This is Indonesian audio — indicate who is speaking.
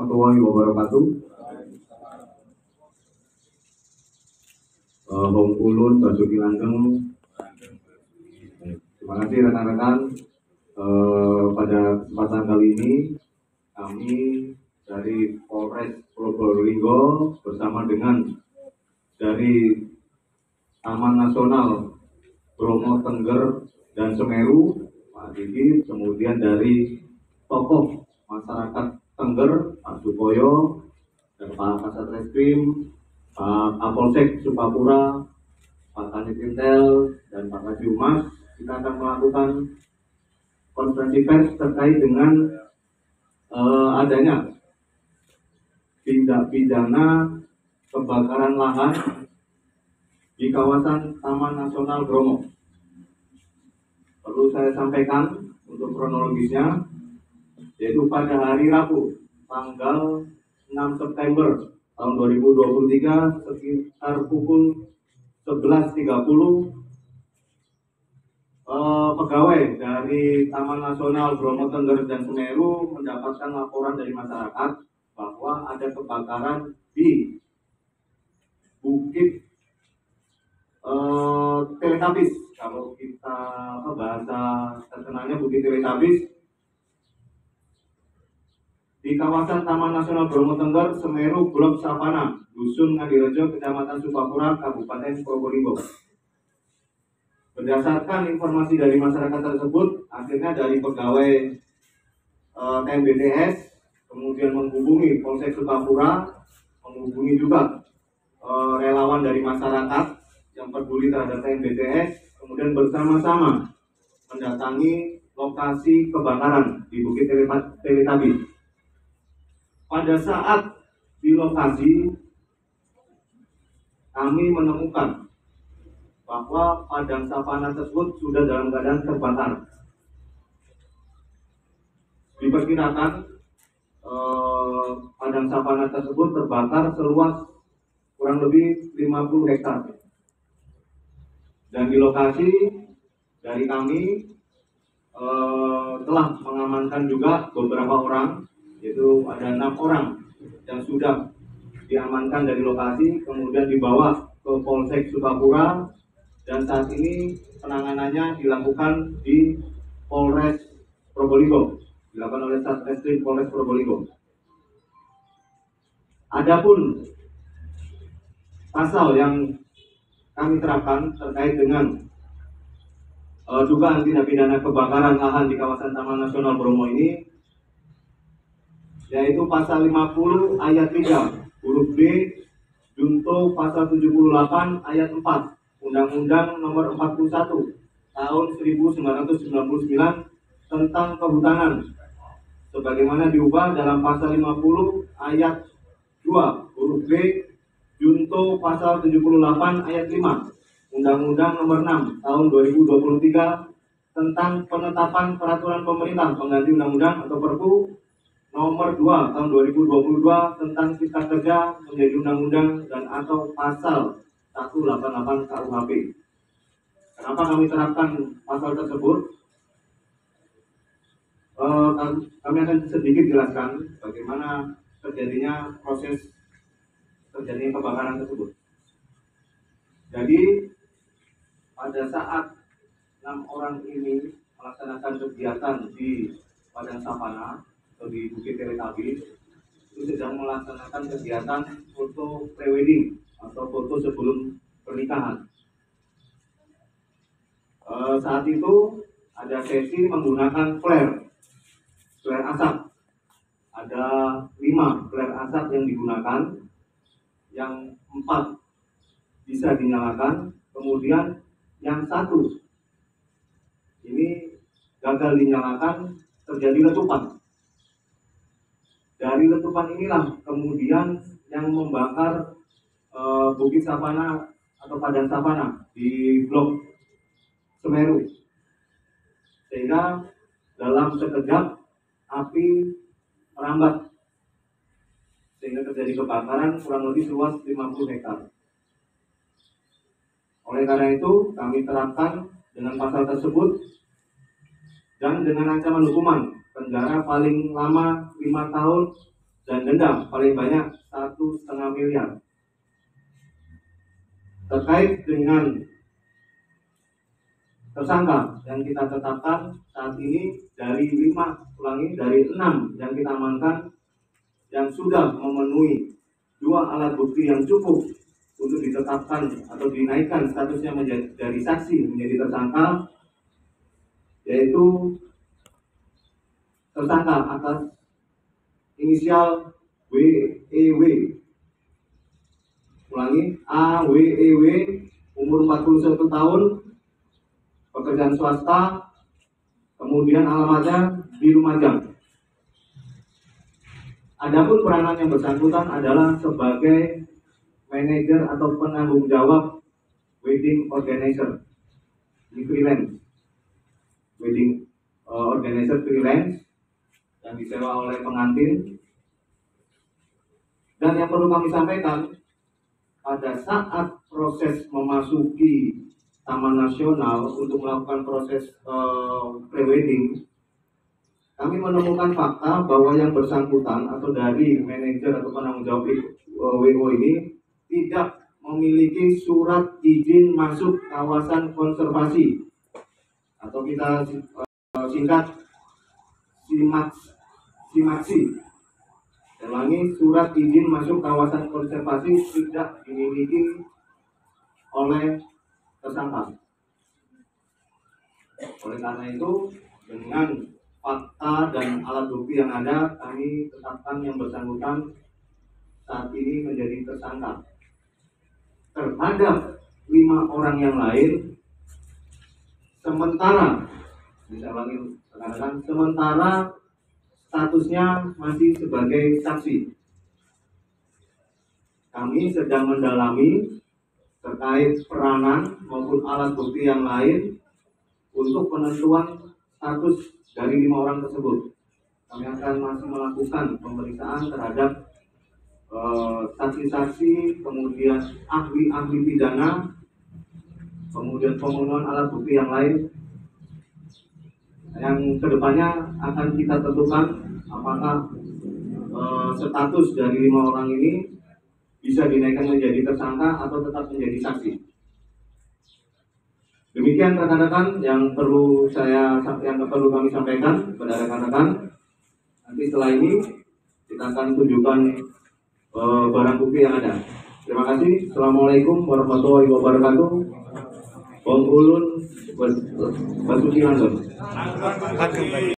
Speaker 1: Warahmatullahi wabarakatuh. Bung Ulun, Basuki Langgeng. Terima kasih rekan-rekan. Pada kesempatan kali ini kami dari Polres Probolinggo bersama dengan dari Taman Nasional Bromo Tengger dan Semeru, Pak Didi, kemudian dari tokoh masyarakat Tengger, Pak Sukoyo, dan Pak Kasat Reskrim, Pak Kapolsek Sukapura, Pak Kanit Intel, dan Pak Kajumas. Kita akan melakukan konferensi pers terkait dengan adanya tindak pidana kebakaran lahan di kawasan Taman Nasional Bromo. Perlu saya sampaikan untuk kronologisnya, yaitu pada hari Rabu tanggal 6 September tahun 2023 sekitar pukul 11.30 pegawai dari Taman Nasional Bromo Tengger dan Semeru mendapatkan laporan dari masyarakat bahwa ada kebakaran di Bukit Teletabis. Kalau kita bahasa terkenalnya Bukit Teletabis di kawasan Taman Nasional Bromo Tengger, Semeru, Blok Savana, Dusun Ngadirejo, Kecamatan Sukapura, Kabupaten Probolinggo. Berdasarkan informasi dari masyarakat tersebut, akhirnya dari pegawai TMBTS kemudian menghubungi Polsek Sukapura, menghubungi juga relawan dari masyarakat yang peduli terhadap TMBTS, kemudian bersama-sama mendatangi lokasi kebakaran di Bukit Teletabis. Pada saat di lokasi, kami menemukan bahwa padang savana tersebut sudah dalam keadaan terbakar. Diperkirakan padang savana tersebut terbakar seluas kurang lebih 50 hektar. Dan di lokasi dari kami telah mengamankan juga beberapa orang, yaitu ada 6 orang yang sudah diamankan dari lokasi, kemudian dibawa ke Polsek Sukapura, dan saat ini penanganannya dilakukan di Polres Probolinggo, dilakukan oleh Satreskrim Polres Probolinggo. Adapun pasal yang kami terapkan terkait dengan dugaan tindak pidana kebakaran lahan di kawasan Taman Nasional Bromo ini, yaitu pasal 50 ayat 3 huruf B junto pasal 78 ayat 4 Undang-Undang Nomor 41 Tahun 1999 tentang Kehutanan, sebagaimana diubah dalam pasal 50 ayat 2 huruf B junto pasal 78 ayat 5 Undang-Undang Nomor 6 Tahun 2023 tentang penetapan peraturan pemerintah pengganti undang-undang atau Perpu Nomor 2 Tahun 2022 tentang Cipta Kerja menjadi undang-undang dan atau pasal 188 KUHP. Kenapa kami terapkan pasal tersebut? Kami akan sedikit jelaskan bagaimana terjadinya proses terjadinya kebakaran tersebut. Jadi pada saat 6 orang ini melaksanakan kegiatan di padang savana atau di Bukit Teletabis, itu sedang melaksanakan kegiatan foto prewedding atau foto sebelum pernikahan. Saat itu ada sesi menggunakan flare asap. Ada 5 flare asap yang digunakan, yang 4 bisa dinyalakan, kemudian yang 1 ini gagal dinyalakan, terjadi letupan. Dari letupan inilah kemudian yang membakar Bukit Savana atau padang savana di Blok Semeru, sehingga dalam sekejap api merambat sehingga terjadi kebakaran kurang lebih seluas 50 hektar. Oleh karena itu kami terapkan dengan pasal tersebut dan dengan ancaman hukuman penjara paling lama 5 tahun dan denda paling banyak 1,5 miliar. Terkait dengan tersangka yang kita tetapkan saat ini dari 6 yang kita amankan yang sudah memenuhi 2 alat bukti yang cukup untuk ditetapkan atau dinaikkan statusnya dari saksi menjadi tersangka, yaitu tersangka atas inisial WEW, ulangi, AWEW, umur 41 tahun, pekerjaan swasta, kemudian alamatnya di Lumajang. Adapun peranan yang bersangkutan adalah sebagai manajer atau penanggung jawab wedding organizer di freelance, wedding organizer freelance yang disewa oleh pengantin. Dan yang perlu kami sampaikan, pada saat proses memasuki Taman Nasional untuk melakukan proses pre-wedding, kami menemukan fakta bahwa yang bersangkutan atau dari manajer atau penanggung jawab WO ini tidak memiliki surat izin masuk kawasan konservasi atau kita singkat SIMAKSI. Ulangi, surat izin masuk kawasan konservasi tidak dimiliki oleh tersangka. Oleh karena itu, dengan fakta dan alat bukti yang ada, kami tetapkan yang bersangkutan saat ini menjadi tersangka. Terhadap 5 orang yang lain, sementara statusnya masih sebagai saksi. Kami sedang mendalami terkait peranan maupun alat bukti yang lain untuk penentuan status dari 5 orang tersebut. Kami akan masih melakukan pemeriksaan terhadap saksi-saksi, kemudian ahli-ahli pidana, kemudian pemenuhan alat bukti yang lain, yang kedepannya akan kita tentukan apakah status dari 5 orang ini bisa dinaikkan menjadi tersangka atau tetap menjadi saksi. Demikian rekan-rekan yang perlu kami sampaikan kepada rekan-rekan. Nanti setelah ini kita akan tunjukkan barang bukti yang ada. Terima kasih. Assalamualaikum warahmatullahi wabarakatuh. Bang Ulun Basuki Langgam.